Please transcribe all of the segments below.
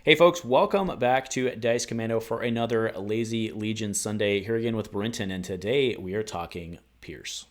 Hey folks, welcome back to Dice Commando for another Lazy Legion Sunday. Here again with Brenton, and today we are talking Pierce.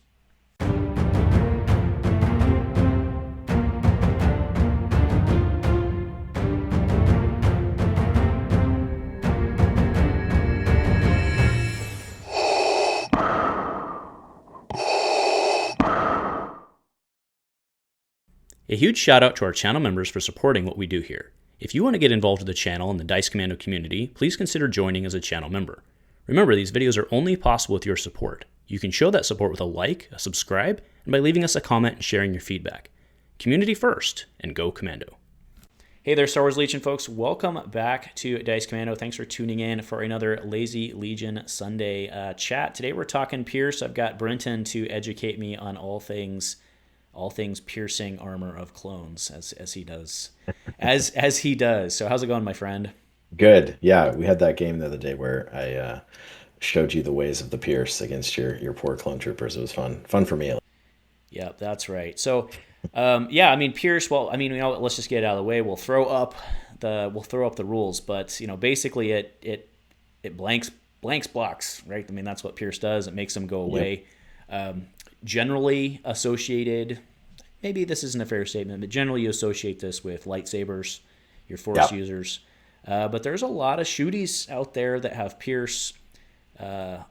A huge shout out to our channel members for supporting what we do here. If you want to get involved with the channel and the Dice Commando community, please consider joining as a channel member. Remember, these videos are only possible with your support. You can show that support with a like, a subscribe, and by leaving us a comment and sharing your feedback. Community first, and go Commando. Hey there, Star Wars Legion folks. Welcome back to Dice Commando. Thanks for tuning in for another Lazy Legion Sunday chat. Today we're talking Pierce. I've got Brenton to educate me on all things piercing armor of clones, as he does. As he does. So how's it going, my friend? Good. Yeah, we had that game the other day where I showed you the ways of the Pierce against your poor clone troopers. It was fun. Fun for me. Yeah, that's right. So, yeah, I mean Pierce. Well, I mean, let's just get it out of the way. We'll throw up the rules, but basically it blanks blocks, right? I mean, that's what Pierce does. It makes them go away. Yep. Generally associated, maybe this isn't a fair statement, but generally you associate this with lightsabers, your Force users. But there's a lot of shooties out there that have Pierce. Han's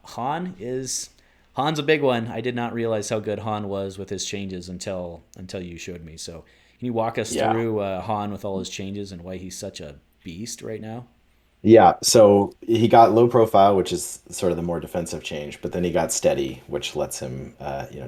a big one. I did not realize how good Han was with his changes until you showed me. So can you walk us through Han with all his changes and why he's such a beast right now? Yeah, so he got low profile, which is sort of the more defensive change, but then he got steady, which lets him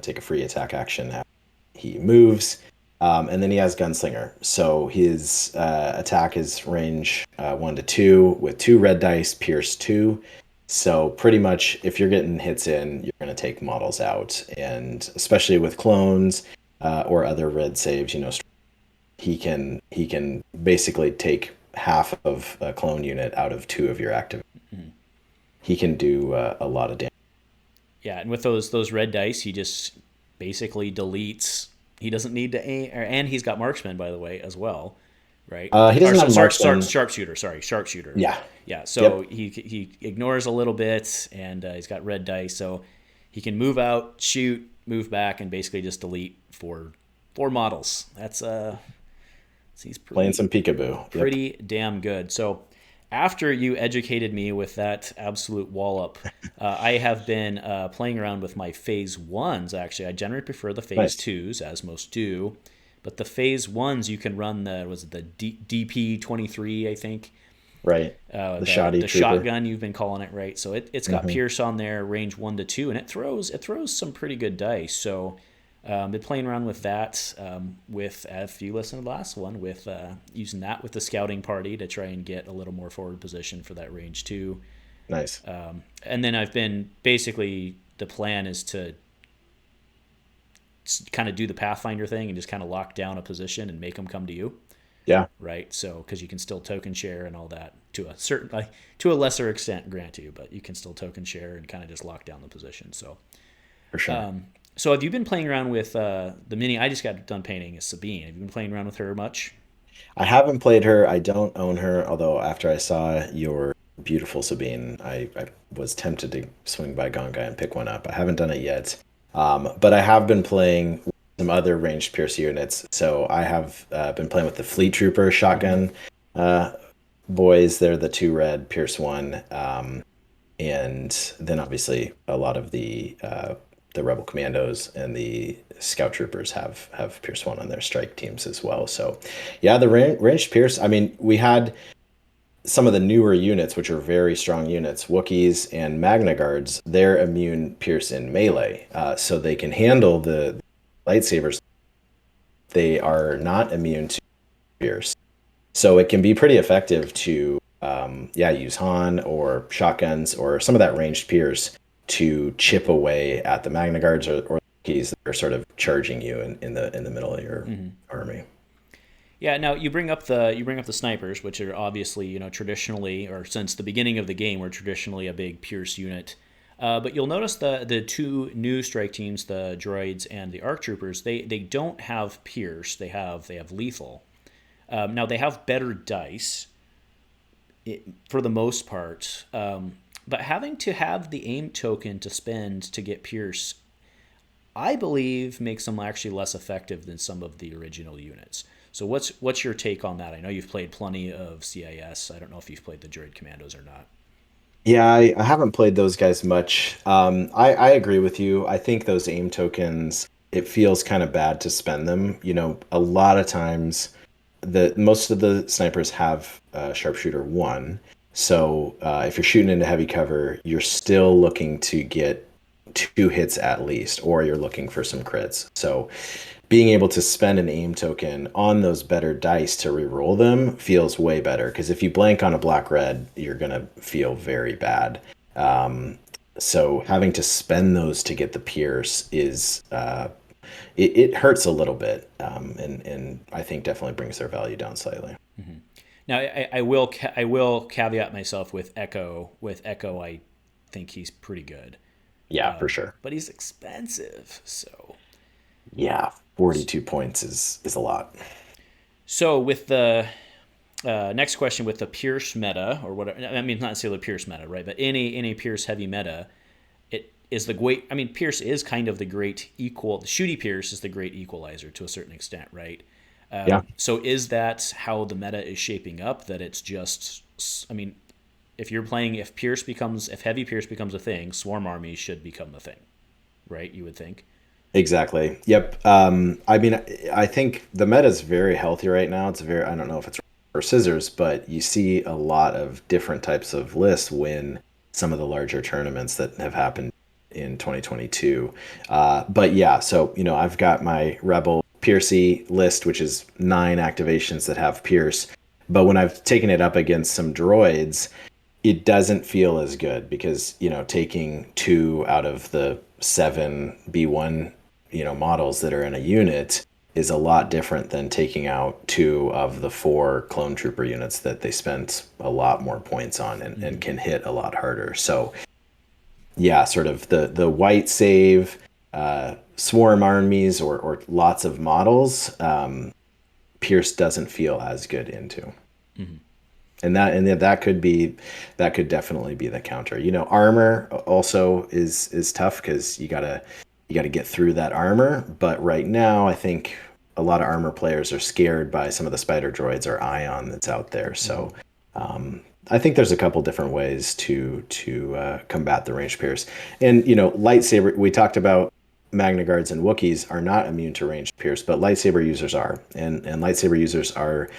take a free attack action after he moves. And then he has Gunslinger. So his attack is range 1 to 2 with 2 red dice, Pierce 2. So pretty much if you're getting hits in, you're going to take models out. And especially with clones or other red saves, he can basically take half of a clone unit out of 2 of your active. Mm-hmm. He can do a lot of damage. Yeah, and with those red dice, he just basically deletes. He doesn't need to aim, and he's got marksman, by the way, as well, right? He doesn't have marksman. Sharpshooter. Sorry, sharpshooter. Yeah. Yeah. So he ignores a little bit, and he's got red dice, so he can move out, shoot, move back, and basically just delete four models. That's he's playing some peekaboo. Pretty damn good. So after you educated me with that absolute wallop, I have been playing around with my phase 1s, actually. I generally prefer the phase 2s, as most do. But the phase 1s, you can run the DP-23, I think. Right. The shotgun, you've been calling it, right? So it's got Pierce on there, range 1 to 2, and it throws some pretty good dice. So been playing around with that with, if you listen to the last one, with using that with the scouting party to try and get a little more forward position for that range 2. Nice. And then I've been basically, the plan is to kind of do the Pathfinder thing and just kind of lock down a position and make them come to you. Yeah. Right. So because you can still token share and all that to a lesser extent, grant you, but you can still token share and kind of just lock down the position. So for sure. So have you been playing around with the mini? I just got done painting is Sabine. Have you been playing around with her much? I haven't played her. I don't own her, although after I saw your beautiful Sabine, I was tempted to swing by Gongai and pick one up. I haven't done it yet. But I have been playing some other ranged Pierce units. So I have been playing with the Fleet Trooper shotgun boys. They're the 2 red Pierce 1. And then obviously a lot of the Rebel Commandos and the Scout Troopers have Pierce 1 on their strike teams as well. So yeah, the ranged Pierce, I mean, we had some of the newer units, which are very strong units, Wookiees and Magna Guards, they're immune Pierce in melee. So they can handle the lightsabers. They are not immune to Pierce. So it can be pretty effective to use Han or shotguns or some of that ranged Pierce to chip away at the Magna Guards or keys that are sort of charging you in the middle of your army. Yeah. Now you bring up the snipers, which are obviously traditionally, or since the beginning of the game, were traditionally a big Pierce unit. But you'll notice the 2 new strike teams, the droids and the ARC troopers, they don't have Pierce. They have lethal. Now they have better dice. for the most part. But having to have the aim token to spend to get Pierce, I believe, makes them actually less effective than some of the original units. So what's your take on that? I know you've played plenty of CIS. I don't know if you've played the Droid Commandos or not. Yeah, I haven't played those guys much. I agree with you. I think those aim tokens, it feels kind of bad to spend them. A lot of times, most of the snipers have sharpshooter one. So if you're shooting into heavy cover, you're still looking to get two hits at least, or you're looking for some crits. So being able to spend an aim token on those better dice to reroll them feels way better, because if you blank on a black red, you're gonna feel very bad. So having to spend those to get the pierce is it hurts a little bit, and I think definitely brings their value down slightly. Mm-hmm. Now I will caveat myself with Echo. With Echo, I think he's pretty good. Yeah, for sure. But he's expensive, so. Yeah, 42 points is a lot. So with the next question, with the Pierce meta, or whatever, I mean, not necessarily Pierce meta, right? But any Pierce heavy meta, it is the great. I mean, Pierce is kind of the great equal. The shooty Pierce is the great equalizer to a certain extent, right? Yeah. So is that how the meta is shaping up? That it's just, I mean, if heavy Pierce becomes a thing, swarm armies should become the thing, right? You would think. Exactly. Yep. I mean, I think the meta is very healthy right now. I don't know if it's or scissors, but you see a lot of different types of lists win some of the larger tournaments that have happened in 2022. But yeah, so, I've got my Rebel Piercy list, which is 9 activations that have Pierce. But when I've taken it up against some droids, it doesn't feel as good because, taking 2 out of the 7 B1 models that are in a unit is a lot different than taking out 2 of the 4 clone trooper units that they spent a lot more points on and can hit a lot harder. So yeah, sort of the white save, swarm armies or lots of models, Pierce doesn't feel as good into. Mm-hmm. And that could definitely be the counter. Armor also is tough because you gotta get through that armor. But right now, I think a lot of armor players are scared by some of the spider droids or ion that's out there. So I think there's a couple different ways to combat the range pierce. And lightsaber. We talked about Magna Guards and Wookiees are not immune to range pierce, but lightsaber users are, and lightsaber users are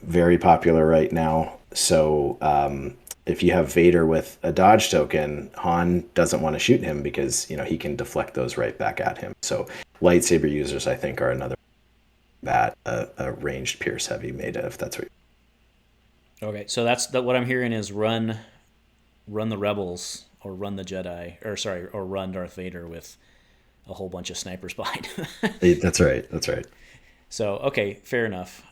very popular right now. So if you have Vader with a dodge token, Han doesn't want to shoot him because he can deflect those right back at him. So lightsaber users, I think, are another a ranged pierce heavy meta, if that's what. Okay, so what I'm hearing is run the rebels or run the Jedi, or run Darth Vader with a whole bunch of snipers behind him. That's right. That's right. So okay, fair enough.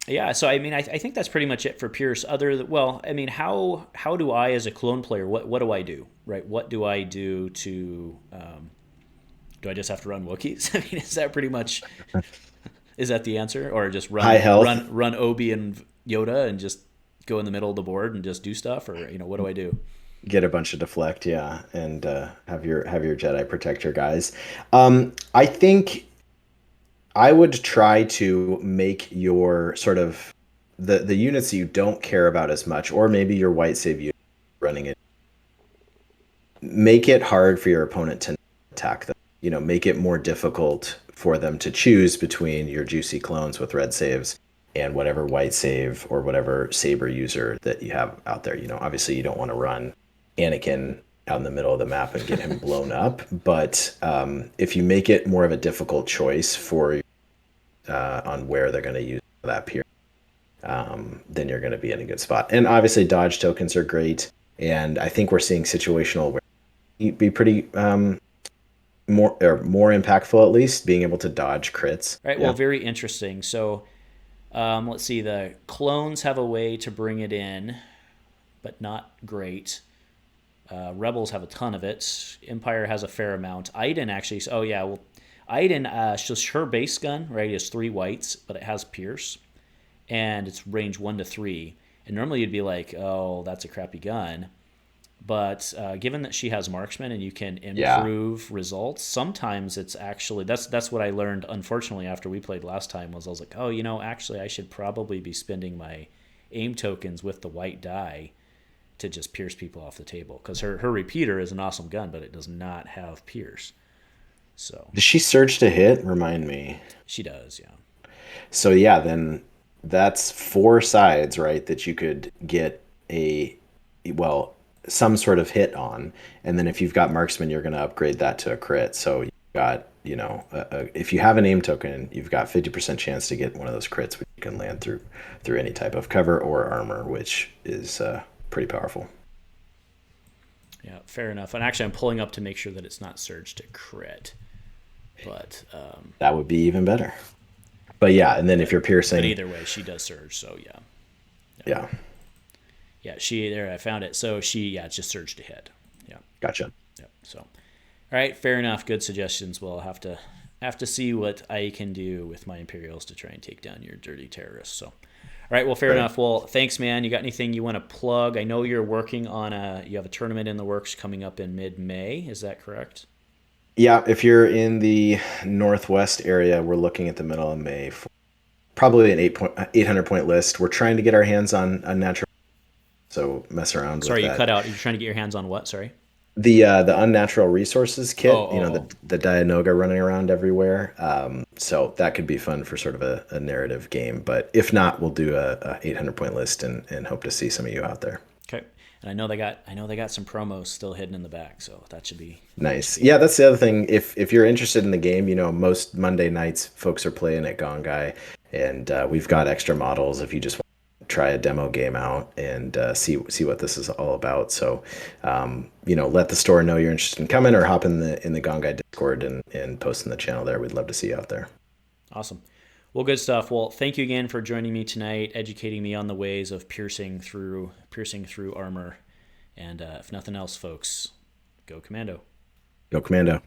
Yeah, so I mean, I think that's pretty much it for Pierce. How do I, as a clone player, what do I do, right? What do I do to? Do I just have to run Wookiees? I mean, is that pretty much? Is that the answer, or just run Obi and Yoda and just go in the middle of the board and just do stuff, or what do I do? Get a bunch of deflect, yeah, and have your Jedi protect your guys. I think I would try to make your sort of the units you don't care about as much, or maybe your white save unit running it, make it hard for your opponent to attack them. Make it more difficult for them to choose between your juicy clones with red saves and whatever white save or whatever saber user that you have out there. Obviously you don't want to run Anakin out in the middle of the map and get him blown up, but if you make it more of a difficult choice for on where they're going to use that period, then you're going to be in a good spot. And obviously dodge tokens are great, and I think we're seeing situational where you'd be pretty more impactful, at least being able to dodge crits. Right. Yeah. Well, very interesting. So let's see. The clones have a way to bring it in, but not great. Rebels have a ton of it. Empire has a fair amount. Iden actually. Oh yeah. Well, Iden, just her base gun, right, is 3 whites, but it has Pierce, and it's range 1 to 3. And normally you'd be like, oh, that's a crappy gun. But given that she has marksman and you can Yeah. improve results, sometimes it's actually that's what I learned. Unfortunately, after we played last time, was I was like, oh, actually, I should probably be spending my aim tokens with the white die to just pierce people off the table, because her repeater is an awesome gun, but it does not have pierce. So Does she surge to hit? Remind me. she does, yeah. So yeah, then that's four sides, right? That you could get a, well, some sort of hit on, and then if you've got marksman, you're going to upgrade that to a crit. So you've got, if you have an aim token, you've got 50% chance to get one of those crits, which you can land through any type of cover or armor, which is pretty powerful. Yeah, fair enough. And actually, I'm pulling up to make sure that it's not surge to crit. But That would be even better. But yeah, and then if you're but piercing, either way, she does surge. So yeah, yeah, yeah. She there. I found it. So it's just surge to hit. Yeah, gotcha. yeah. So all right, fair enough. Good suggestions. We'll have to see what I can do with my Imperials to try and take down your dirty terrorists. So. All right, well, fair enough. Well, thanks, man. You got anything you want to plug? I know you're working on you have a tournament in the works coming up in mid-May. Is that correct? Yeah, if you're in the northwest area, we're looking at the middle of May for probably an 800 point list. We're trying to get our hands on unnatural, so mess around with Sorry, you that. cut out. You're trying to get your hands on what? Sorry. The unnatural resources Oh, kit, oh, the Dianoga running around everywhere. So that could be fun for sort of a narrative game. But if not, we'll do a 800 point list and hope to see some of you out there. okay. And I know they got some promos still hidden in the back, so that should be Nice. Yeah, that's the other thing. If you're interested in the game, most Monday nights folks are playing at Gongai, and we've got extra models if you just want to try a demo game out and see what this is all about. So, let the store know you're interested in coming, or hop in the Gongai Discord and post in the channel there. We'd love to see you out there. awesome. Well, good stuff. Well, thank you again for joining me tonight, educating me on the ways of piercing through armor. And if nothing else, folks, go Commando. Go Commando.